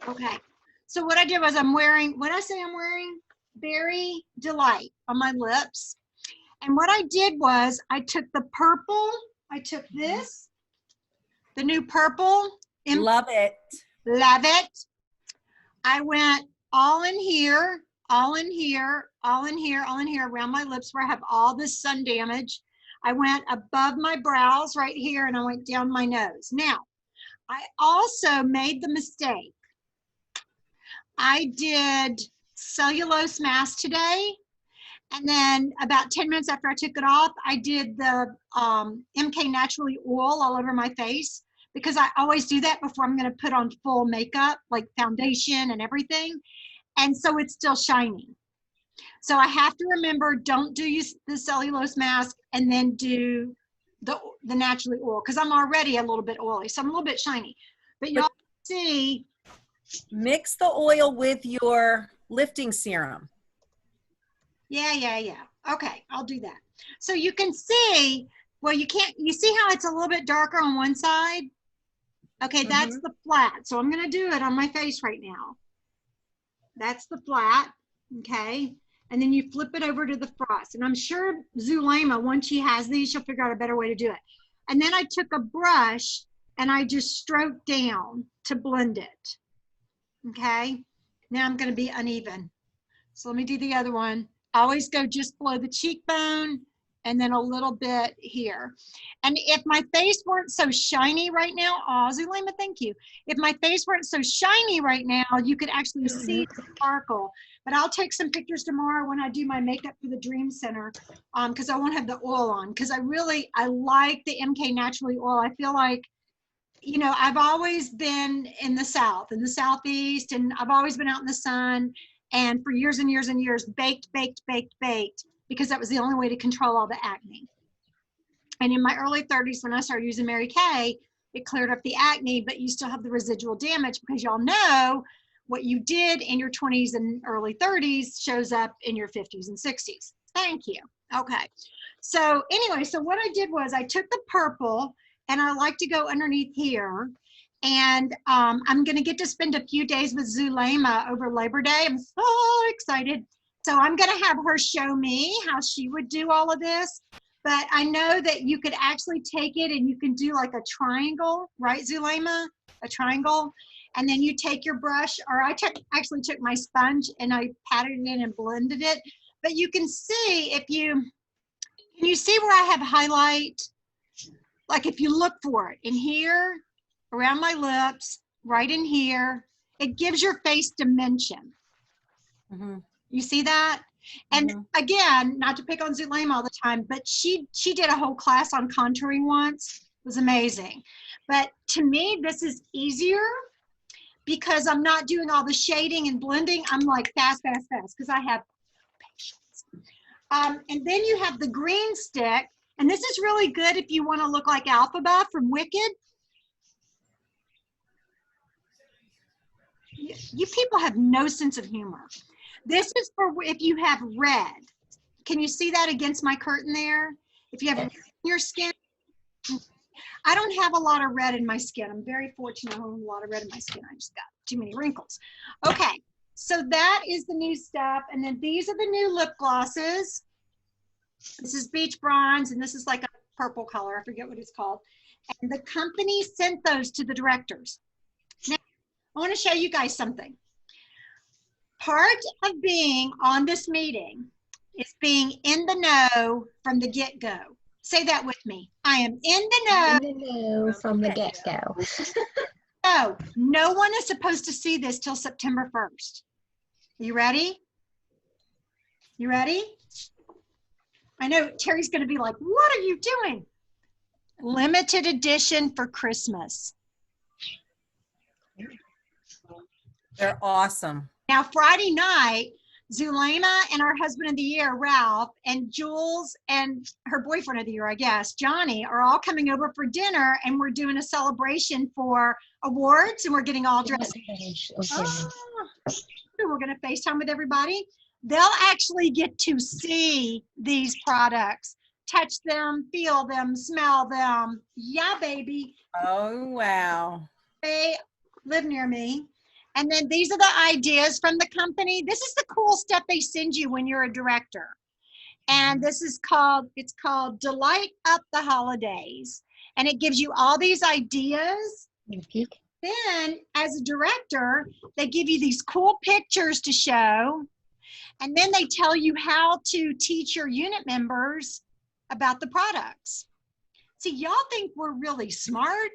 Okay. So what I did was I'm wearing, what I say I'm wearing? Berry Delight on my lips. And what I did was I took the purple, I took this, the new purple, Love it. love it. I went all in here, all in here, all in here, all in here around my lips where I have all this sun damage. I went above my brows right here and I went down my nose. Now, I also made the mistake. I did cellulose mask today. And then about 10 minutes after I took it off, I did the MK Naturally oil all over my face because I always do that before I'm going to put on full makeup, like foundation and everything. And so it's still shiny. So I have to remember, don't do the cellulose mask and then do the Naturally oil because I'm already a little bit oily. So I'm a little bit shiny. But y'all see. Mix the oil with your lifting serum. Yeah. Okay, I'll do that. So you can see, well, you see how it's a little bit darker on one side? Okay, that's the flat. So I'm going to do it on my face right now. That's the flat, okay? And then you flip it over to the frost. And I'm sure Zulema, once she has these, she'll figure out a better way to do it. And then I took a brush and I just stroked down to blend it. Okay, now I'm going to be uneven. So let me do the other one. I always go just below the cheekbone and then a little bit here. And if my face weren't so shiny right now, oh, Zulema, thank you. If my face weren't so shiny right now, you could actually see the sparkle. But I'll take some pictures tomorrow when I do my makeup for the Dream Center because I won't have the oil on because I like the MK Naturally oil. I feel like, you know, I've always been in the South, in the Southeast, and I've always been out in the sun. And for years and years and years, baked, because that was the only way to control all the acne. And in my early 30s, when I started using Mary Kay, it cleared up the acne, but you still have the residual damage because y'all know what you did in your 20s and early 30s shows up in your 50s and 60s. Thank you. Okay. So anyway, so what I did was I took the purple and I like to go underneath here. And I'm going to get to spend a few days with Zulema over Labor Day. I'm so excited. So I'm going to have her show me how she would do all of this. But I know that you could actually take it and you can do like a triangle, right, Zulema? A triangle. And then you take your brush, or I actually took my sponge and I patted it in and blended it. But you can see can you see where I have highlight? Like if you look for it in here, around my lips, right in here, it gives your face dimension. You see that? And again, not to pick on Zulema all the time, but she did a whole class on contouring once. It was amazing. But to me, this is easier because I'm not doing all the shading and blending. I'm like fast, because I have patience. And then you have the green stick. And this is really good if you want to look like Alphaba from Wicked. You people have no sense of humor. This is for if you have red. Can you see that against my curtain there? If you have red in your skin. I don't have a lot of red in my skin. I'm very fortunate I don't have a lot of red in my skin. I just got too many wrinkles. Okay, so that is the new stuff. And then these are the new lip glosses. This is Beach Bronze, and this is like a purple color. I forget what it's called. And the company sent those to the directors. Now, I want to show you guys something. Part of being on this meeting is being in the know from the get-go. Say that with me. I am in the know. In the know from the get-go. So, no one is supposed to see this till September 1st. You ready? You ready? I know Terry's going to be like, what are you doing? Limited edition for Christmas. They're awesome. Now, Friday night, Zulema and our husband of the year, Ralph, and Jules and her boyfriend of the year, I guess, Johnny, are all coming over for dinner, and we're doing a celebration for awards, and we're getting all dressed. Oh, we're going to FaceTime with everybody. They'll actually get to see these products, touch them, feel them, smell them. Yeah, baby. Oh, wow. They live near me. And then these are the ideas from the company. This is the cool stuff they send you when you're a director. And this is it's called Delight Up the Holidays. And it gives you all these ideas. Then as a director, they give you these cool pictures to show. And then they tell you how to teach your unit members about the products. See, y'all think we're really smart.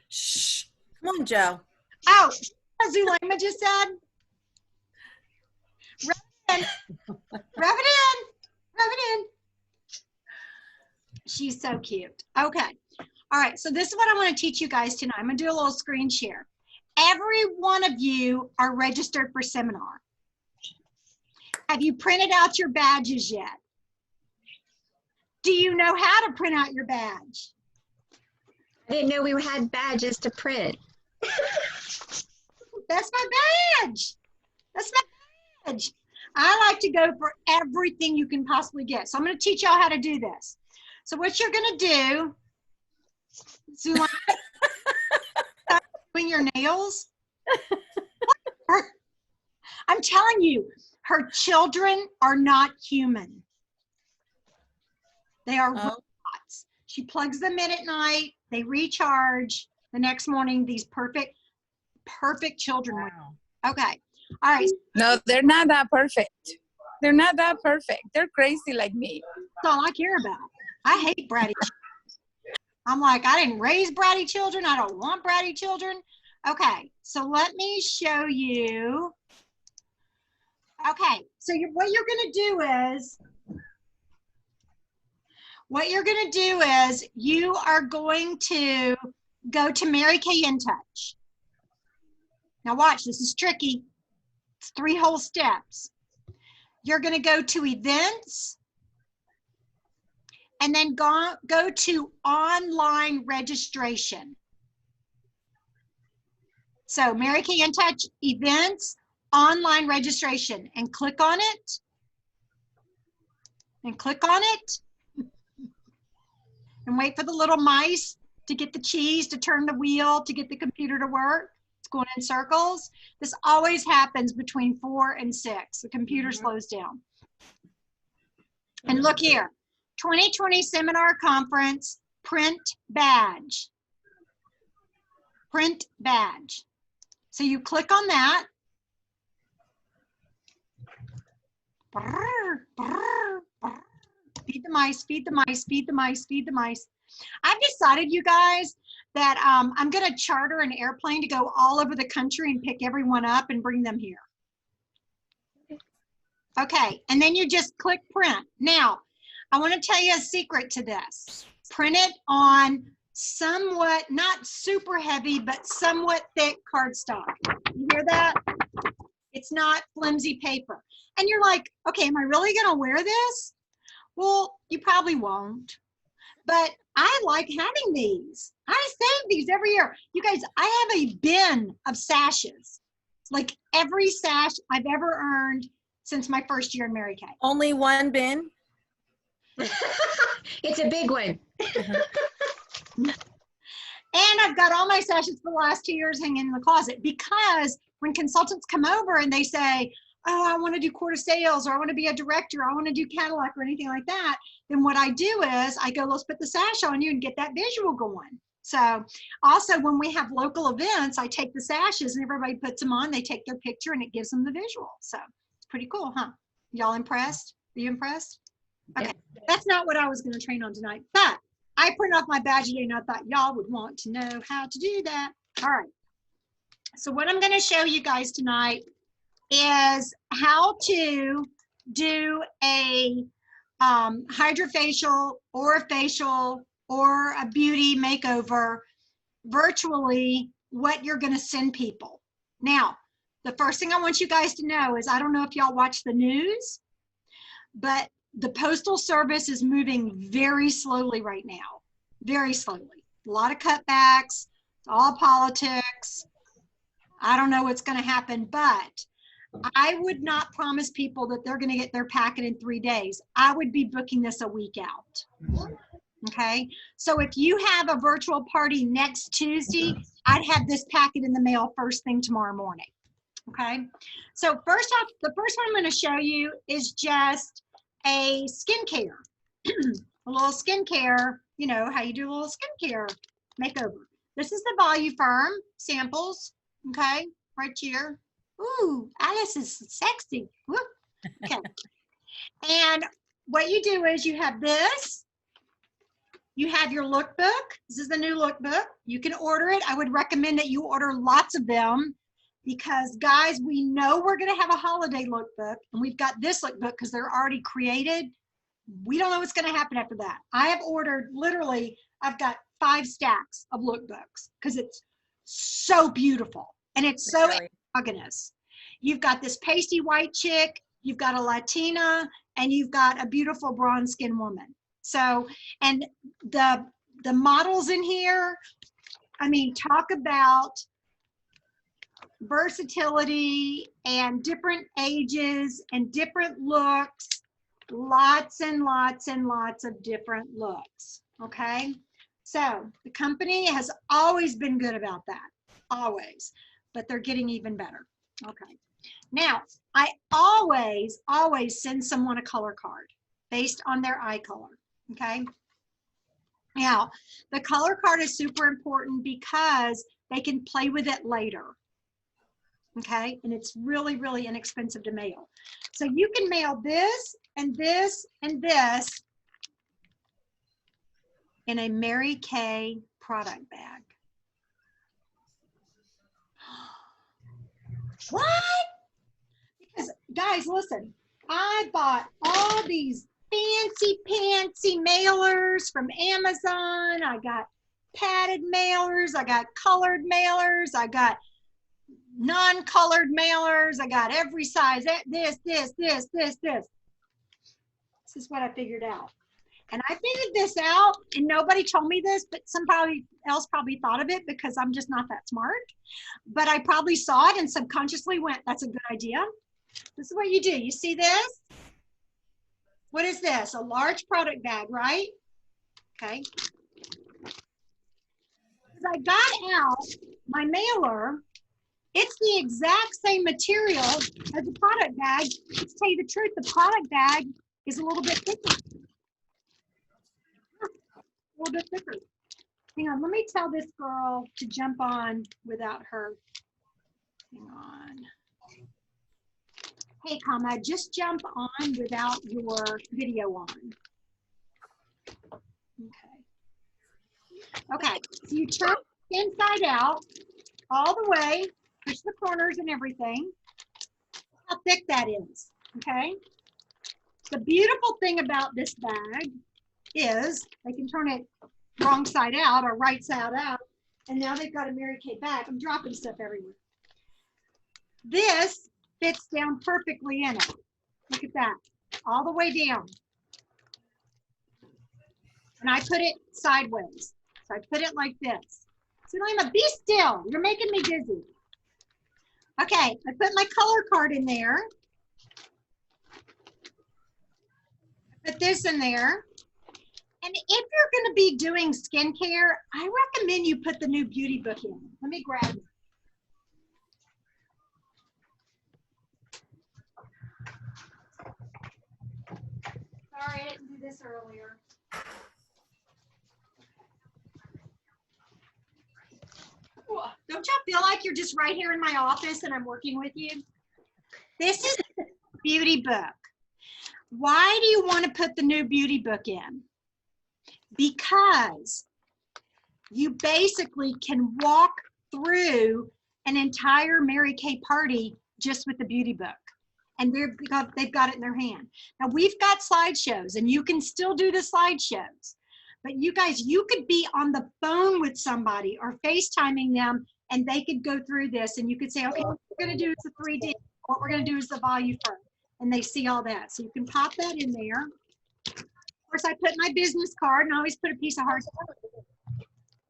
Shh. Come on, Joe. Oh, Zulema just said. Rub it in. Rub it in. Rub it in. She's so cute. Okay. All right. So this is what I want to teach you guys tonight. I'm going to do a little screen share. Every one of you are registered for seminar. Have you printed out your badges yet? Do you know how to print out your badge? I didn't know we had badges to print. That's my badge. That's my badge. I like to go for everything you can possibly get. So I'm going to teach y'all how to do this. So what you're going to do, Zulema, doing your nails. I'm telling you, her children are not human. They are robots. She plugs them in at night. They recharge. The next morning, these perfect children. Wow. Okay. All right. No, they're not that perfect. They're not that perfect. They're crazy like me. That's all I care about. I hate bratty children. I'm like, I didn't raise bratty children. I don't want bratty children. Okay. So let me show you. Okay. So what you're going to do is you are going to go to Mary Kay In Touch. Now watch, this is tricky. It's 3 whole steps. You're going to go to events and then go to online registration. So Mary Kay In Touch, events, online registration, and click on it. And click on it. And wait for the little mice to get the cheese, to turn the wheel, to get the computer to work. It's going in circles. This always happens between 4 and 6. The computer slows down. And look here, 2020 Seminar Conference, print badge. Print badge. So you click on that. Brr, brr, brr. Feed the mice, feed the mice, feed the mice, feed the mice. I've decided, you guys, that I'm going to charter an airplane to go all over the country and pick everyone up and bring them here. Okay, and then you just click print. Now, I want to tell you a secret to this. Print it on somewhat, not super heavy, but somewhat thick cardstock. You hear that? It's not flimsy paper. And you're like, okay, am I really going to wear this? Well, you probably won't, but I like having these. I save these every year. You guys, I have a bin of sashes, like every sash I've ever earned since my first year in Mary Kay. Only one bin? It's a big one. And I've got all my sashes for the last 2 years hanging in the closet, because when consultants come over and they say, oh, I want to do quarter sales, or I want to be a director, or I want to do Cadillac or anything like that, then what I do is I go, let's put the sash on you and get that visual going. So also when we have local events, I take the sashes and everybody puts them on, they take their picture and it gives them the visual. So it's pretty cool, huh? Y'all impressed? Are you impressed? Okay, that's not what I was going to train on tonight, but I printed off my badge today and I thought y'all would want to know how to do that. All right. So what I'm going to show you guys tonight is how to do a Hydrafacial or a facial or a beauty makeover virtually, what you're going to send people. Now, the first thing I want you guys to know is, I don't know if y'all watch the news, but the Postal Service is moving very slowly right now, very slowly. A lot of cutbacks, it's all politics. I don't know what's going to happen, but I would not promise people that they're going to get their packet in 3 days. I would be booking this a week out. Okay. So if you have a virtual party next Tuesday, I'd have this packet in the mail first thing tomorrow morning. Okay, so first off, the first one I'm going to show you is just a skincare, a little skincare, you know, how you do a little skincare makeover. This is the Volufarm samples, okay, right here. Ooh, Alice is sexy. Woo. Okay, and what you do is you have this, you have your lookbook. This is the new lookbook. You can order it. I would recommend that you order lots of them because, guys, we know we're going to have a holiday lookbook, and we've got this lookbook because they're already created. We don't know what's going to happen after that. I have ordered, literally, I've got 5 stacks of lookbooks because it's so beautiful and it's so androgynous. You've got this pasty white chick, you've got a Latina, and you've got a beautiful bronze skin woman. So, and the models in here, I mean, talk about versatility and different ages and different looks, lots and lots and lots of different looks, okay? So the company has always been good about that, always, but they're getting even better, okay? Now, I always send someone a color card based on their eye color, okay? Now, the color card is super important because they can play with it later, okay? And it's really, really inexpensive to mail. So you can mail this and this and this in a Mary Kay product bag. What? Because, guys, listen, I bought all these fancy mailers from Amazon. I got padded mailers. I got colored mailers. I got non-colored mailers. I got every size. This. This is what I figured out. And I figured this out, and nobody told me this, but somebody else probably thought of it because I'm just not that smart. But I probably saw it and subconsciously went, that's a good idea. This is what you do. You see this? What is this? A large product bag, right? Okay. As I got out my mailer, it's the exact same material as the product bag. To tell you the truth, the product bag is a little bit thicker. A little bit thicker. Hang on, let me tell this girl to jump on without her. Hang on. Hey, comma, just jump on without your video on. Okay, so you turn inside out all the way, push the corners and everything. How thick that is, okay? The beautiful thing about this bag is they can turn it wrong side out or right side out, and now they've got a Mary Kay bag. I'm dropping stuff everywhere. This fits down perfectly in it. Look at that, all the way down. And I put it sideways. So I put it like this. So I'm be still, you're making me dizzy. Okay, I put my color card in there. I put this in there. And if you're gonna be doing skincare, I recommend you put the new beauty book in. Let me grab it. Sorry, I didn't do this earlier. Don't y'all feel like you're just right here in my office and I'm working with you? This is the beauty book. Why do you want to put the new beauty book in? Because you basically can walk through an entire Mary Kay party just with the beauty book. And they've got it in their hand. Now we've got slideshows and you can still do the slideshows. But you guys, you could be on the phone with somebody or FaceTiming them and they could go through this and you could say, okay, what we're gonna do is the 3D, what we're gonna do is the Volufarm, and they see all that. So you can pop that in there. Of course, I put my business card and I always put a piece of hard.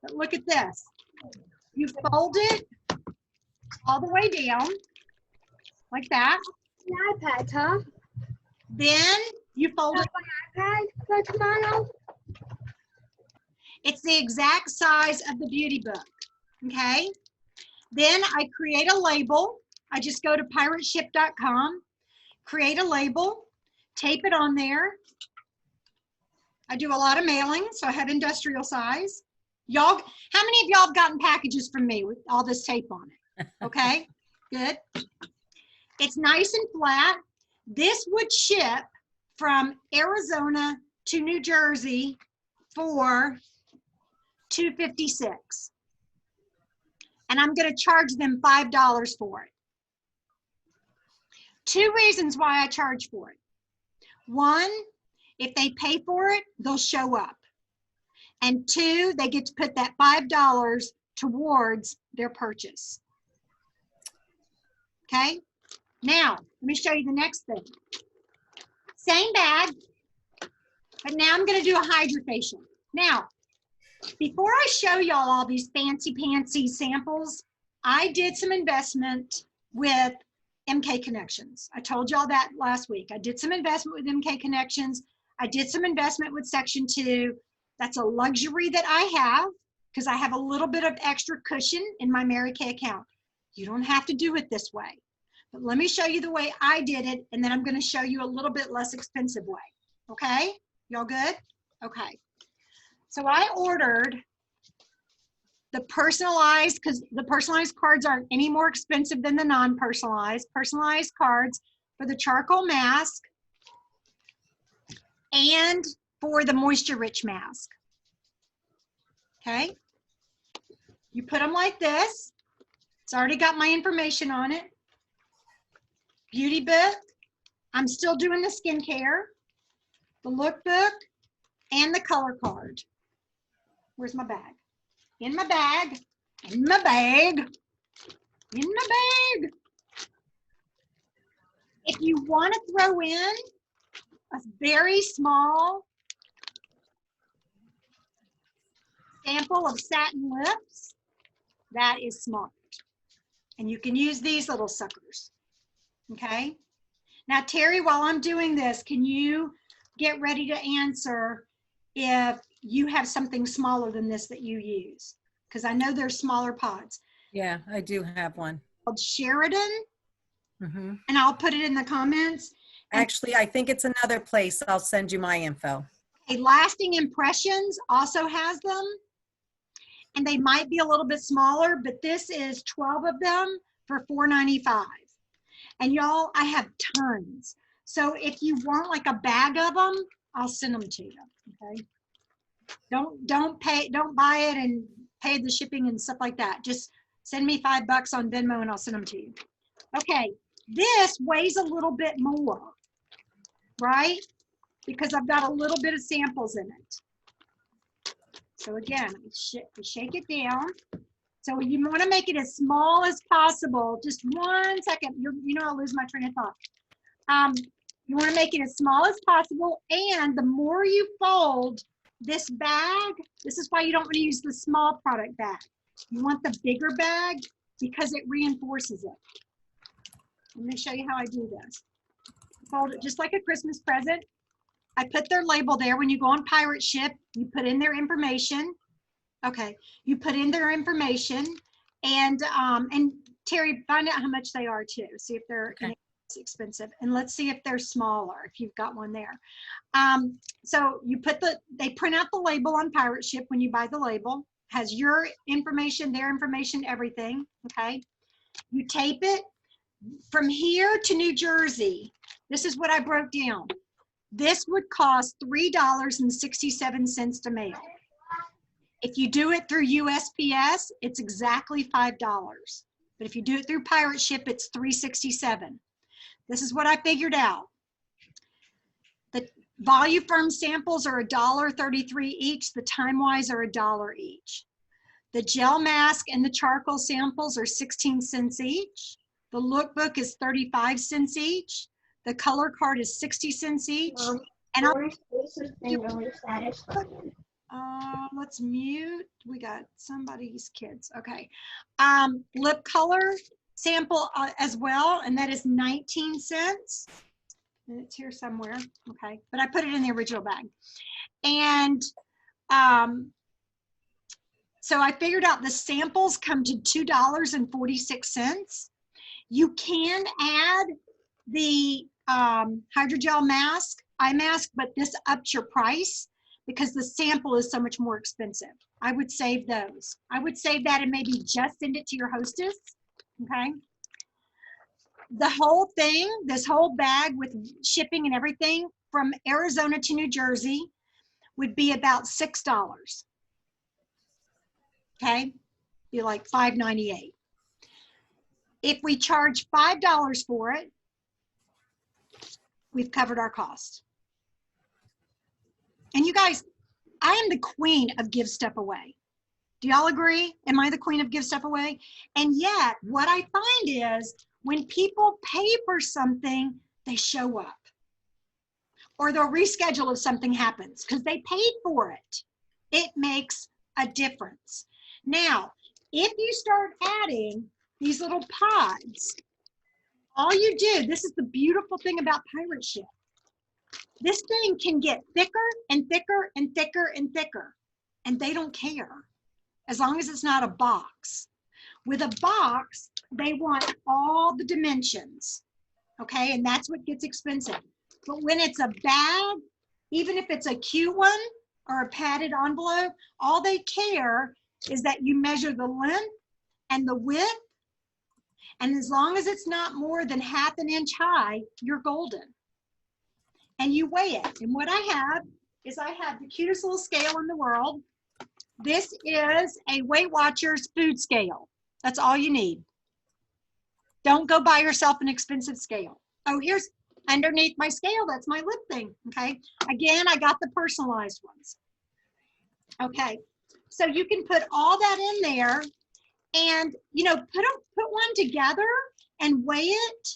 But look at this. You fold it all the way down, like that. The iPad, huh? Then you fold it. iPad for tomorrow? It's the exact size of the beauty book, okay? Then I create a label. I just go to pirateship.com, create a label, tape it on there. I do a lot of mailing, so I have industrial size. Y'all, how many of y'all have gotten packages from me with all this tape on it? Okay, good. It's nice and flat. This would ship from Arizona to New Jersey for $256. And I'm going to charge them $5 for it. Two reasons why I charge for it. One, if they pay for it, they'll show up. And two, they get to put that $5 towards their purchase. Okay? Now, let me show you the next thing. Same bag, but now I'm going to do a Hydrafacial. Now, before I show y'all all these fancy samples, I did some investment with MK Connections. I told y'all that last week. I did some investment with MK Connections. I did some investment with Section 2. That's a luxury that I have because I have a little bit of extra cushion in my Mary Kay account. You don't have to do it this way. But let me show you the way I did it, and then I'm going to show you a little bit less expensive way. Okay? Y'all good? Okay. So I ordered the personalized, because the personalized cards aren't any more expensive than the non-personalized. Personalized cards for the charcoal mask and for the moisture rich mask. Okay? You put them like this. It's already got my information on it. Beauty book. I'm still doing the skincare, the lookbook, and the color card. Where's my bag? In my bag, in my bag, in my bag. If you want to throw in a very small sample of satin lips, that is smart. And you can use these little suckers. Okay? Now, Terry, while I'm doing this, can you get ready to answer if you have something smaller than this that you use? Because I know there's smaller pods. Yeah, I do have one. Called Sheridan, Mm-hmm. and I'll put it in the comments. Actually, I think it's another place. I'll send you my info. Okay, Lasting Impressions also has them, and they might be a little bit smaller, but this is 12 of them for $4.95. And y'all, I have tons. So if you want like a bag of them, I'll send them to you. Okay. Don't buy it and pay the shipping and stuff like that. Just send me $5 on Venmo and I'll send them to you. Okay. This weighs a little bit more, right? Because I've got a little bit of samples in it. So again, shake it down. So you want to make it as small as possible. Just 1 second. You know I'll lose my train of thought. You want to make it as small as possible. And the more you fold this bag, this is why you don't want to use the small product bag. You want the bigger bag because it reinforces it. Let me show you how I do this. Fold it just like a Christmas present. I put their label there. When you go on Pirate Ship, you put in their information. Okay, you put in their information, and Terry, find out how much they are too. See if they're expensive, and let's see if they're smaller. If you've got one there, so you put they print out the label on Pirate Ship when you buy the label. Has your information, their information, everything. Okay, you tape it from here to New Jersey. This is what I broke down. This would cost $3.67 to mail. If you do it through USPS, it's exactly $5. But if you do it through Pirate Ship, it's $3.67. This is what I figured out. The Voluform samples are $1.33 each. The Time-Wise are $1 each. The gel mask and the charcoal samples are 16 cents each. The lookbook is 35 cents each. The color card is 60 cents each. And let's mute. We got somebody's kids. Okay. Lip color sample as well, and that is 19 cents. And it's here somewhere. Okay. But I put it in the original bag. And so I figured out the samples come to $2.46. You can add the hydrogel mask, eye mask, but this ups your price because the sample is so much more expensive. I would save those. I would save that and maybe just send it to your hostess, okay? The whole thing, this whole bag with shipping and everything from Arizona to New Jersey would be about $6, okay? Be like $5.98. If we charge $5 for it, we've covered our cost. And you guys, I am the queen of give stuff away. Do y'all agree? Am I the queen of give stuff away? And yet, what I find is when people pay for something, they show up. Or they'll reschedule if something happens because they paid for it. It makes a difference. Now, if you start adding these little pods, all you do, this is the beautiful thing about pirate ship. This thing can get thicker and thicker and thicker and thicker, and they don't care as long as it's not a box. With a box, they want all the dimensions, okay? And that's what gets expensive. But when it's a bag, even if it's a cute one or a padded envelope, all they care is that you measure the length and the width. And as long as it's not more than ½ an inch high, you're golden. And you weigh it. And what I have is I have the cutest little scale in the world. This is a Weight Watchers food scale. That's all you need. Don't go buy yourself an expensive scale. Oh, here's underneath my scale. That's my lip thing, okay? Again, I got the personalized ones. Okay, so you can put all that in there and, you know, put one together and weigh it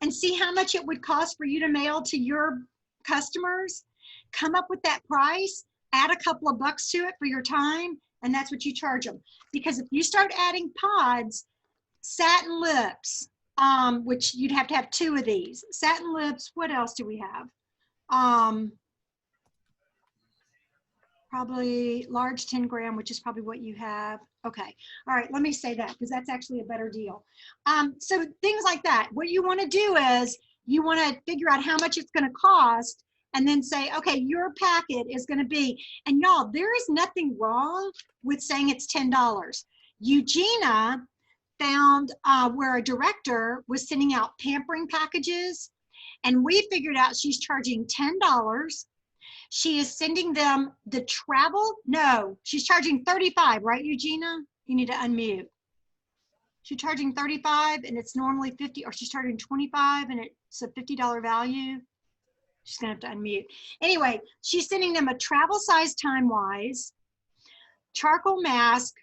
and see how much it would cost for you to mail to your customers. Come up with that price, add a couple of bucks to it for your time, and that's what you charge them. Because if you start adding pods, satin lips, which you'd have to have 2 of these. Satin lips, what else do we have? Probably large 10 gram, which is probably what you have. Okay, all right, let me say that because that's actually a better deal. So things like that. What you want to do is you want to figure out how much it's going to cost and then say, okay, your packet is going to be, and y'all, there is nothing wrong with saying it's $10. Eugenia found where a director was sending out pampering packages, and we figured out she's charging $10. She is sending them the travel. No, she's charging $35, right, Eugenia? You need to unmute. She's charging $35 and it's normally $50, or she's charging $25 and it's a $50 value. She's gonna have to unmute. Anyway, she's sending them a travel size time-wise, charcoal mask,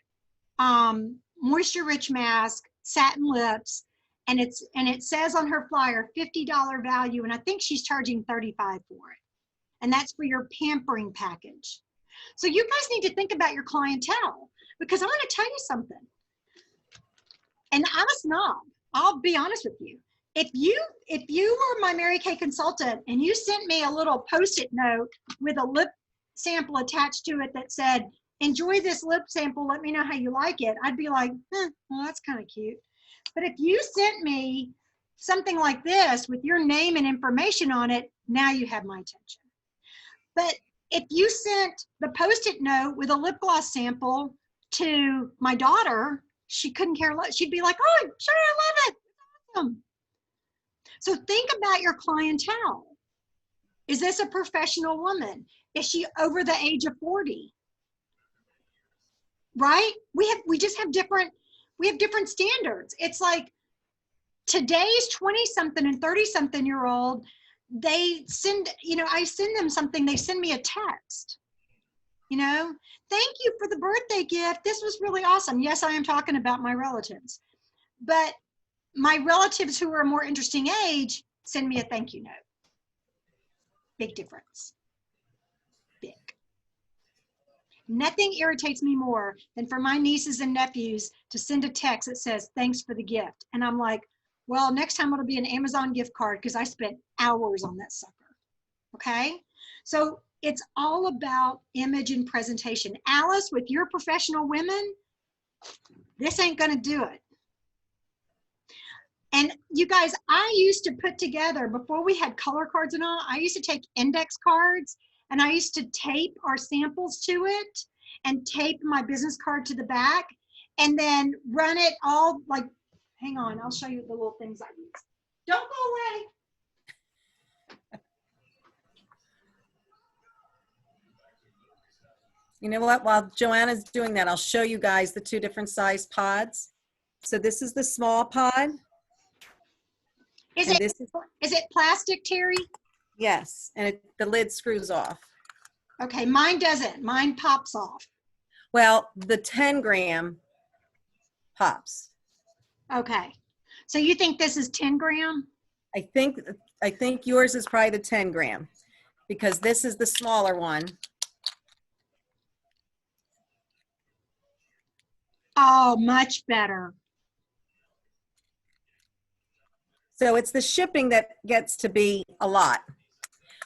moisture rich mask, satin lips, and it says on her flyer $50 value, and I think she's charging $35 for it. And that's for your pampering package. So you guys need to think about your clientele, because I'm going to tell you something. And I'm a snob. I'll be honest with you. If you were my Mary Kay consultant and you sent me a little Post-it note with a lip sample attached to it that said, enjoy this lip sample, let me know how you like it, I'd be like, well, that's kind of cute. But if you sent me something like this with your name and information on it, now you have my attention. But if you sent the Post-it note with a lip gloss sample to my daughter, she couldn't care less. She'd be like, oh, sure, I love it. It's awesome. So think about your clientele. Is this a professional woman? Is she over the age of 40? Right? We just have different standards. It's like today's 20-something and 30-something-year-old, they send, I send them something, they send me a text, thank you for the birthday gift. This was really awesome. Yes, I am talking about my relatives, but my relatives who are a more interesting age send me a thank you note. Big difference. Big. Nothing irritates me more than for my nieces and nephews to send a text that says, thanks for the gift. And I'm like, well, next time it'll be an Amazon gift card because I spent hours on that sucker, okay? So it's all about image and presentation. Alice, with your professional women, this ain't gonna do it. And you guys, I used to put together, before we had color cards and all, I used to take index cards and I used to tape our samples to it and tape my business card to the back and then run it all like, hang on, I'll show you the little things I use. Don't go away. You know what? While Joanna's doing that, I'll show you guys the two different size pods. So this is the small pod. Is and it this is it plastic, Terry? yes, and the lid screws off. Okay, mine doesn't. Mine pops off. Well, the 10-gram pops. Okay. So you think this is 10 gram? I think yours is probably the 10-gram because this is the smaller one. Oh, much better. So it's the shipping that gets to be a lot.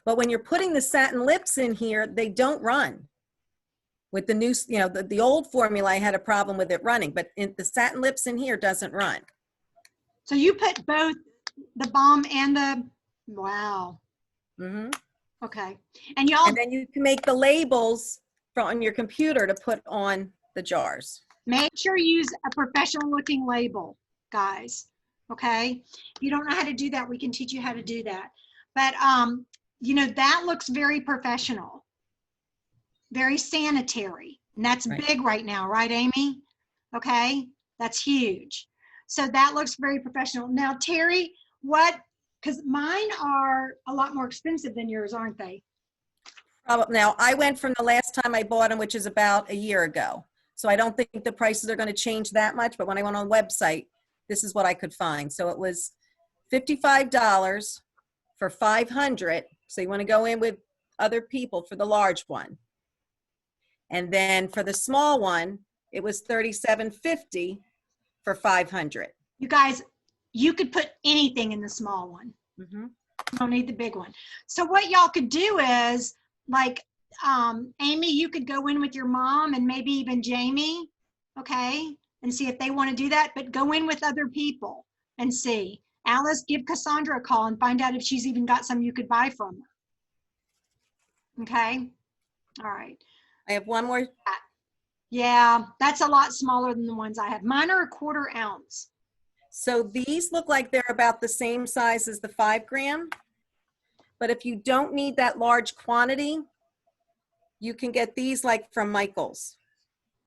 But when you're putting the satin lips in here, they don't run. With the new, you know, the old formula, I had a problem with it running, but the satin lips in here doesn't run. So you put both the balm and the, wow. Mm-hmm. Okay. And y'all, And then you can make the labels on your computer to put on the jars. make sure you use a professional looking label, guys. Okay. If you don't know how to do that, we can teach you how to do that. But, you know, that looks very professional, very sanitary. And that's Right. big right now, right, Amy? Okay. That's huge. So that looks very professional. Now, Terry, what, because mine are a lot more expensive than yours, aren't they? Now, I went from the last time I bought them, which is about a year ago. So I don't think the prices are going to change that much. But when I went on the website, this is what I could find. So it was $55 for 500. So you want to go in with other people for the large one. And then for the small one, it was $37.50 for 500. You guys, you could put anything in the small one. Mm-hmm. You don't need the big one. So what y'all could do is, like, Amy, you could go in with your mom and maybe even Jamie, okay, and see if they want to do that, but go in with other people and see. Alice, give Cassandra a call and find out if she's even got some you could buy from her. Okay, all right. I have one more. Yeah, that's a lot smaller than the ones I have. Mine are 1/4 ounce. So these look like they're about the same size as the 5-gram. But if you don't need that large quantity, you can get these like from Michael's.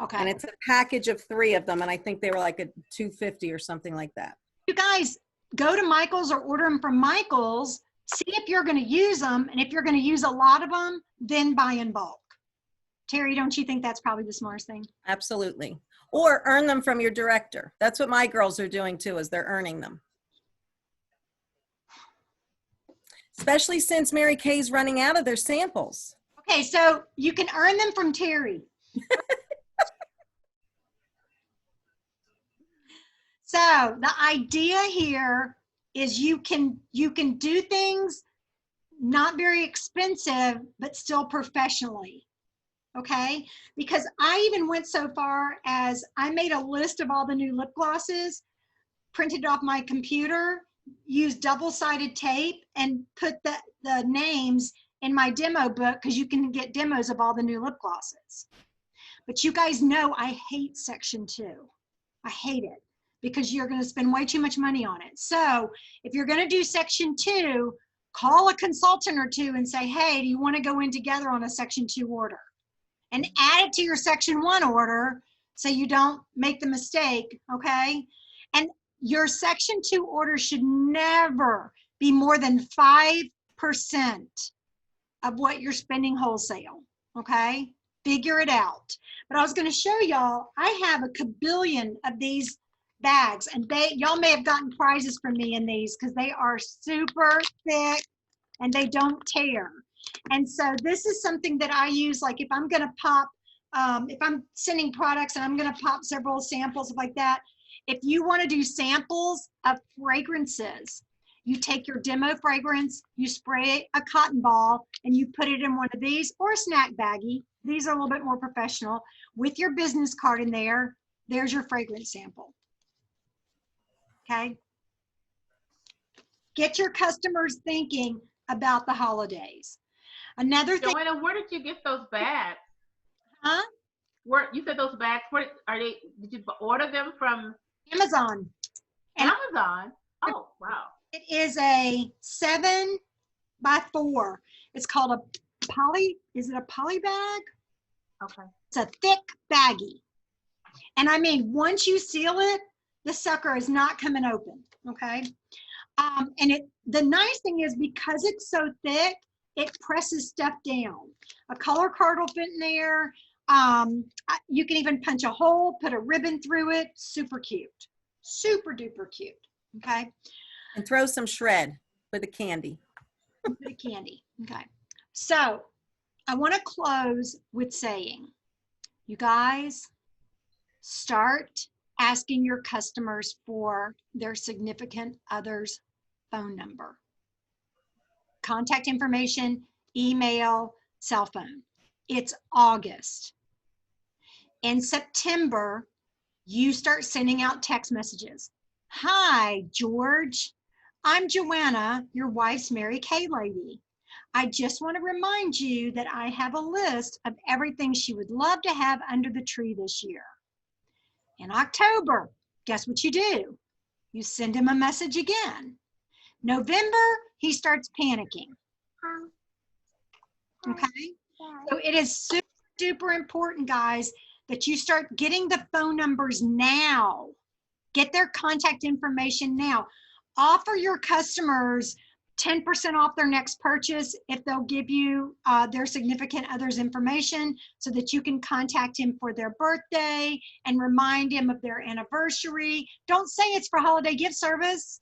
Okay. And it's a package of 3 of them. And I think they were like a $2.50 or something like that. You guys go to Michael's or order them from Michael's, see if you're going to use them. And if you're going to use a lot of them, then buy in bulk. Terry, don't you think that's probably the smartest thing? Absolutely. Or earn them from your director. That's what my girls are doing too, is they're earning them. Especially since Mary Kay's running out of their samples. Okay, so you can earn them from Terry. So the idea here is you can do things not very expensive, but still professionally. Okay, because I even went so far as I made a list of all the new lip glosses, printed off my computer, used double-sided tape, and put the names in my demo book, because you can get demos of all the new lip glosses. But you guys know I hate section 2. I hate it because you're going to spend way too much money on it. So if you're going to do section 2, call a consultant or two and say, hey, do you want to go in together on a section 2 order? And add it to your section 1 order so you don't make the mistake, okay? And your section 2 order should never be more than 5% of what you're spending wholesale, okay? Figure it out. But I was going to show y'all, I have a kabillion of these bags, and y'all may have gotten prizes from me in these because they are super thick and they don't tear. And so this is something that I use, like if I'm going to pop, if I'm sending products and I'm going to pop several samples like that, if you want to do samples of fragrances, you take your demo fragrance, you spray a cotton ball, and you put it in one of these or a snack baggie. These are a little bit more professional. With your business card in there, there's your fragrance sample. Okay? Get your customers thinking about the holidays. Another thing. Joanna, where did you get those bags? Huh? Where you said those bags? Where are they? Did you order them from Amazon. And Amazon? Oh, wow. it is a 7x4. It's called a poly. Is it a poly bag? Okay. It's a thick baggie. And I mean, once you seal it, the sucker is not coming open. Okay. And the nice thing is because it's so thick, it presses stuff down. A color card will fit in there. You can even punch a hole, put a ribbon through it. Super cute. Super duper cute. Okay. And throw some shred with the candy. The candy. Okay. So I want to close with saying, you guys, start asking your customers for their significant other's phone number, contact information, email, cell phone. It's August. In September, you start sending out text messages. Hi, George. I'm Joanna, your wife's Mary Kay lady. I just want to remind you that I have a list of everything she would love to have under the tree this year. In October, guess what you do? You send him a message again. November, he starts panicking. Okay? So it is super duper important, guys, that you start getting the phone numbers now. Get their contact information now. Offer your customers 10% off their next purchase if they'll give you their significant other's information so that you can contact him for their birthday and remind him of their anniversary. Don't say it's for holiday gift service.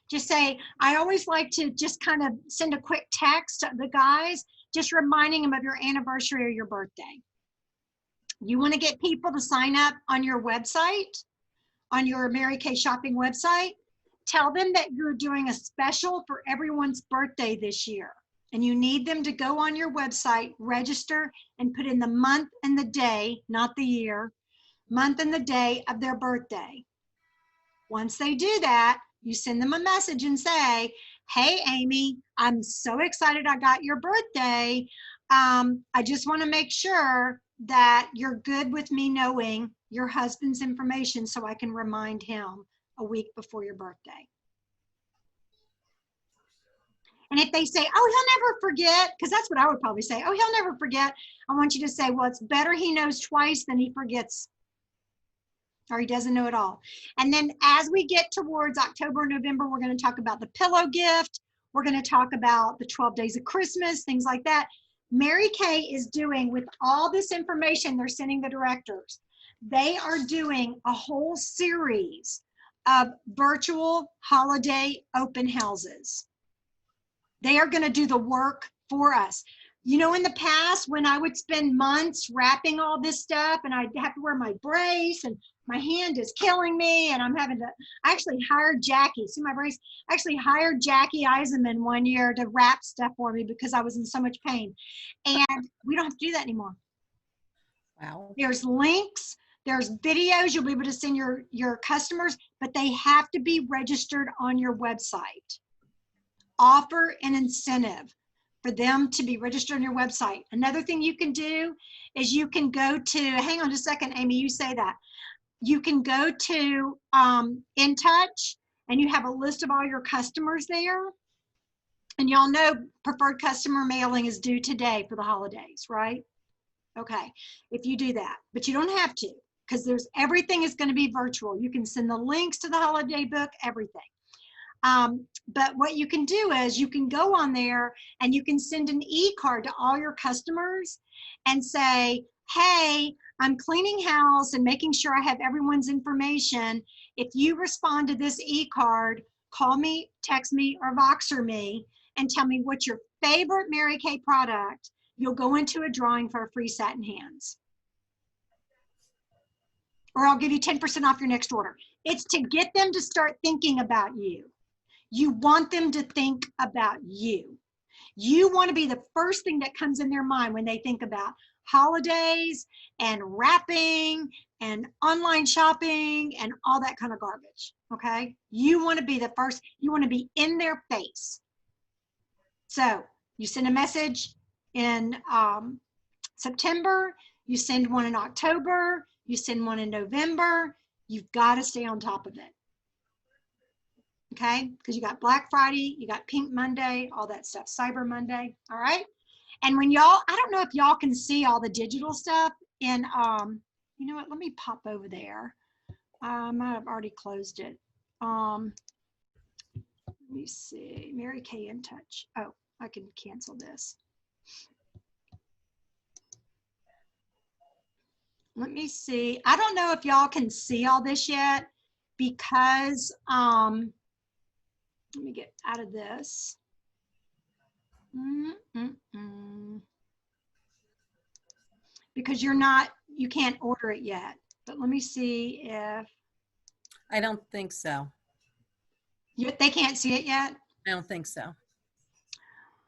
Just say, I always like to just kind of send a quick text to the guys, just reminding them of your anniversary or your birthday. You want to get people to sign up on your website, on your Mary Kay shopping website. Tell them that you're doing a special for everyone's birthday this year. And you need them to go on your website, register, and put in the month and the day, not the year, month and the day of their birthday. Once they do that, you send them a message and say, hey, Amy, I'm so excited I got your birthday. I just want to make sure that you're good with me knowing your husband's information so I can remind him a week before your birthday. And if they say, oh, he'll never forget, because that's what I would probably say, oh, he'll never forget, I want you to say, well, it's better he knows twice than he forgets, or he doesn't know at all. And then as we get towards October and November, we're going to talk about the pillow gift. We're going to talk about the 12 days of Christmas, things like that. Mary Kay is doing, with all this information they're sending the directors, they are doing a whole series of virtual holiday open houses. They are going to do the work for us. You know, in the past, when I would spend months wrapping all this stuff and I'd have to wear my brace and my hand is killing me and I'm having to, I actually hired Jackie, see my brace? I actually hired Jackie Eisenman one year to wrap stuff for me because I was in so much pain. And we don't have to do that anymore. Wow. There's links, there's videos you'll be able to send your customers, but they have to be registered on your website. Offer an incentive for them to be registered on your website. Another thing you can do is you can go to, hang on just a second, Amy, you say that. You can go to In Touch and you have a list of all your customers there. And y'all know preferred customer mailing is due today for the holidays, right? Okay, if you do that, but you don't have to because everything is going to be virtual. You can send the links to the holiday book, everything. But what you can do is you can go on there and you can send an e-card to all your customers and say, hey, I'm cleaning house and making sure I have everyone's information. If you respond to this e-card, call me, text me, or Voxer me and tell me what's your favorite Mary Kay product. You'll go into a drawing for a free satin hands. Or I'll give you 10% off your next order. It's to get them to start thinking about you. You want them to think about you. You want to be the first thing that comes in their mind when they think about holidays and wrapping and online shopping and all that kind of garbage. okay? You want to be the first, you want to be in their face. So you send a message in September, you send one in October, you send one in November. You've got to stay on top of it. Okay? Because you got Black Friday, you got Pink Monday, all that stuff, Cyber Monday. All right? And when y'all, I don't know if y'all can see all the digital stuff in, you know what, let me pop over there. I might have already closed it. Let me see, Mary Kay in touch. Oh, I can cancel this. Let me see. I don't know if y'all can see all this yet because, let me get out of this. Because you can't order it yet. But let me see if. I don't think so. They can't see it yet? I don't think so.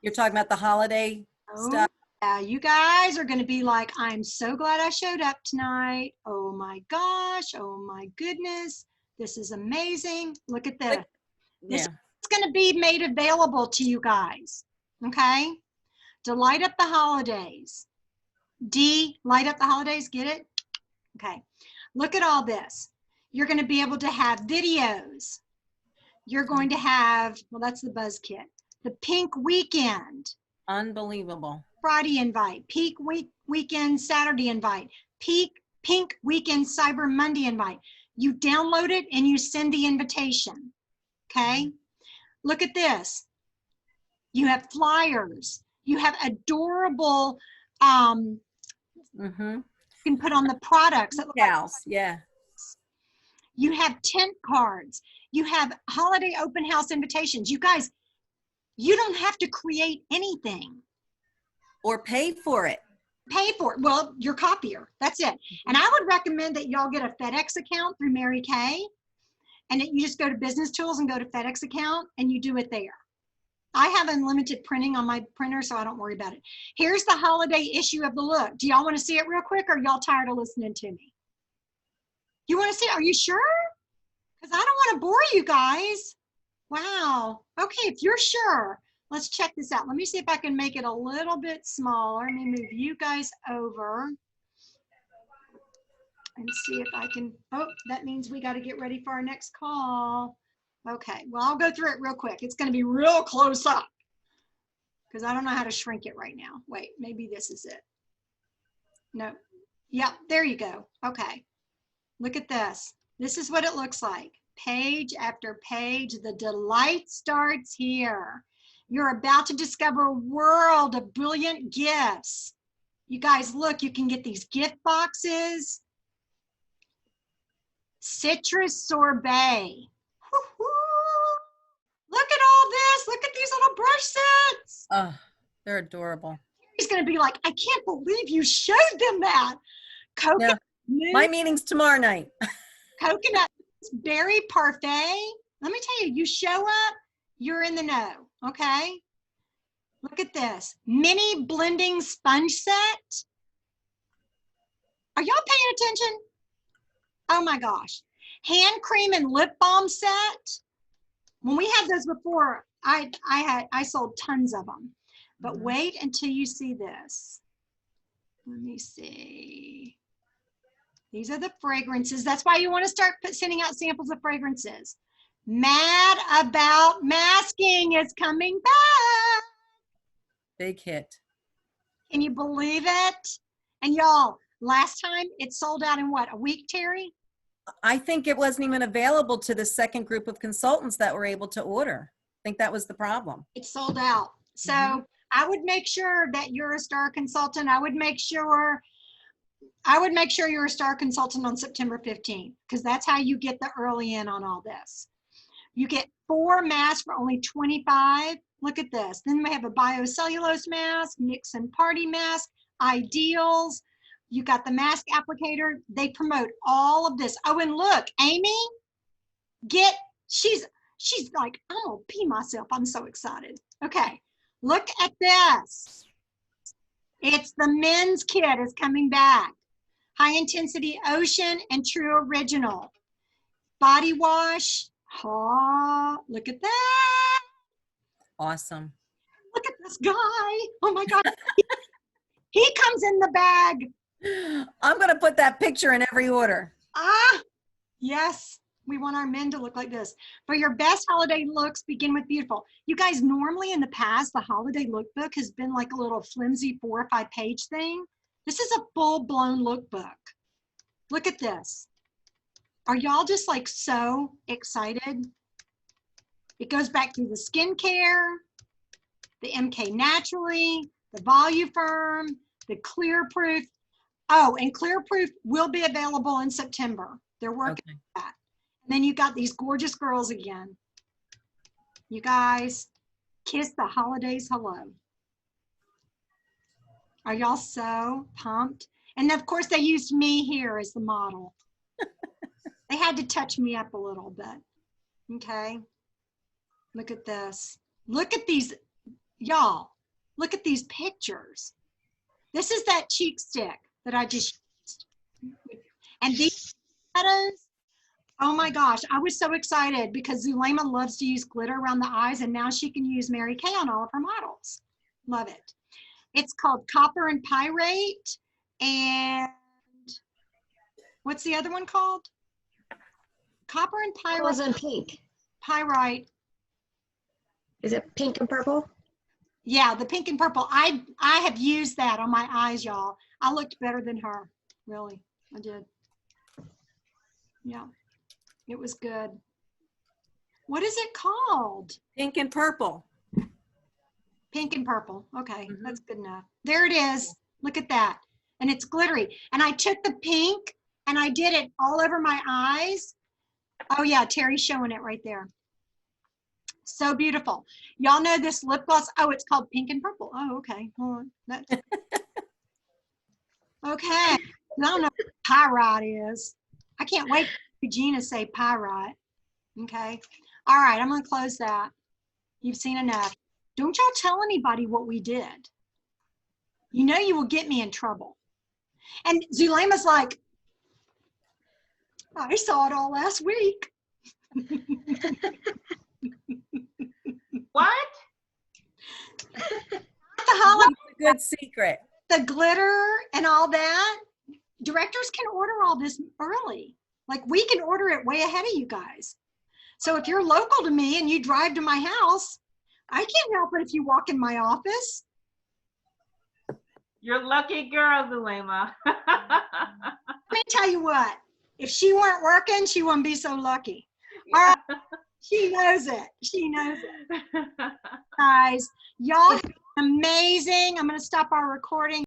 You're talking about the holiday stuff? Yeah, you guys are going to be like, I'm so glad I showed up tonight. Oh my gosh. Oh my goodness. This is amazing. Look at this. This is going to be made available to you guys. Okay? To light up the holidays. Light up the holidays. Get it? Okay. Look at all this. You're going to be able to have videos. You're going to have, well, that's the Buzz Kit. The Pink Weekend. Unbelievable. Friday invite. Weekend Saturday invite. Pink Weekend Cyber Monday invite. You download it and you send the invitation. Okay? Look at this. You have flyers. You have adorable, you can put on the products. Gals, yeah. You have tent cards. You have holiday open house invitations. You guys, you don't have to create anything. Or pay for it. Pay for it. Well, your copier. That's it. And I would recommend that y'all get a FedEx account through Mary Kay. And you just go to Business Tools and go to FedEx account and you do it there. I have unlimited printing on my printer, so I don't worry about it. Here's the holiday issue of the look. Do y'all want to see it real quick, or are y'all tired of listening to me? You want to see it? Are you sure? Because I don't want to bore you guys. Wow. Okay, if you're sure, let's check this out. Let me see if I can make it a little bit smaller. Let me move you guys over and see if I can. Oh, that means we got to get ready for our next call. Okay, well, I'll go through it real quick. It's going to be real close up because I don't know how to shrink it right now. Wait, maybe this is it. No. Yep, there you go. Okay. Look at this. This is what it looks like. Page after page. The delight starts here. You're about to discover a world of brilliant gifts. You guys, look, you can get these gift boxes. Citrus sorbet. Look at all this. Look at these little brush sets. Oh, they're adorable. He's going to be like, I can't believe you showed them that. Coconut. Yeah. My meeting's tomorrow night. Coconut berry parfait. Let me tell you, you show up, you're in the know. Okay. Look at this. Mini blending sponge set. Are y'all paying attention? Oh my gosh. Hand cream and lip balm set. When we had those before, I sold tons of them. But wait until you see this. Let me see. These are the fragrances. That's why you want to start sending out samples of fragrances. Mad About Masking is coming back. Big hit. Can you believe it? And y'all, last time it sold out in what, a week, Terry? I think it wasn't even available to the second group of consultants that were able to order. I think that was the problem. It sold out. So I would make sure that you're a star consultant. I would make sure you're a star consultant on September 15th, because that's how you get the early in on all this. You get 4 masks for only $25. Look at this. Then we have a biocellulose mask, mix and party mask, ideals. You got the mask applicator. They promote all of this. Oh, and look, Amy, she's like, I'm gonna pee myself. I'm so excited. Okay, look at this. It's the men's kit is coming back. High intensity ocean and true original. body wash. Oh, look at that. Awesome. Look at this guy. Oh my God. He comes in the bag. I'm going to put that picture in every order. Ah, yes. We want our men to look like this. For your best holiday looks, begin with beautiful. You guys, normally in the past, the holiday lookbook has been like a little flimsy 4 or 5 page thing. This is a full-blown lookbook. Look at this. Are y'all just like so excited? It goes back through the skincare, the MK Naturally, the Voluform, the Clear Proof. Oh, and Clear Proof will be available in September. They're working on that. And then you got these gorgeous girls again. You guys, kiss the holidays hello. Are y'all so pumped? And of course they used me here as the model. They had to touch me up a little bit. Okay. Look at this. Look at these, y'all. Look at these pictures. This is that cheek stick that I just used. And these shadows, oh my gosh, I was so excited because Zulema loves to use glitter around the eyes, and now she can use Mary Kay on all of her models. Love it. It's called Copper and Pyrite. And what's the other one called? Copper and It was Pyrite. in pink. Pyrite. Is it pink and purple? Yeah, the pink and purple. I have used that on my eyes, y'all. I looked better than her. Really, I did. Yeah, it was good. What is it called? Pink and purple. Pink and purple. Okay, that's good enough. There it is. Look at that. And it's glittery. And I took the pink and I did it all over my eyes. Oh yeah, Terry's showing it right there. So beautiful. Y'all know this lip gloss. Oh, it's called Pink and Purple. Oh, okay. Well, that's okay. I don't know what pyrite is. I can't wait for Regina to say pyrite. Okay. All right, I'm gonna close that. You've seen enough. Don't y'all tell anybody what we did. You know you will get me in trouble. And Zulema's like, I saw it all last week. What? The holiday, It's a good secret. the glitter and all that. Directors can order all this early. Like we can order it way ahead of you guys. So if you're local to me and you drive to my house, I can't help it if you walk in my office. You're lucky girl, Zulema. Let me tell you what, if she weren't working, she wouldn't be so lucky. All right, she knows it. She knows it. Guys, y'all have been amazing. I'm going to stop our recording.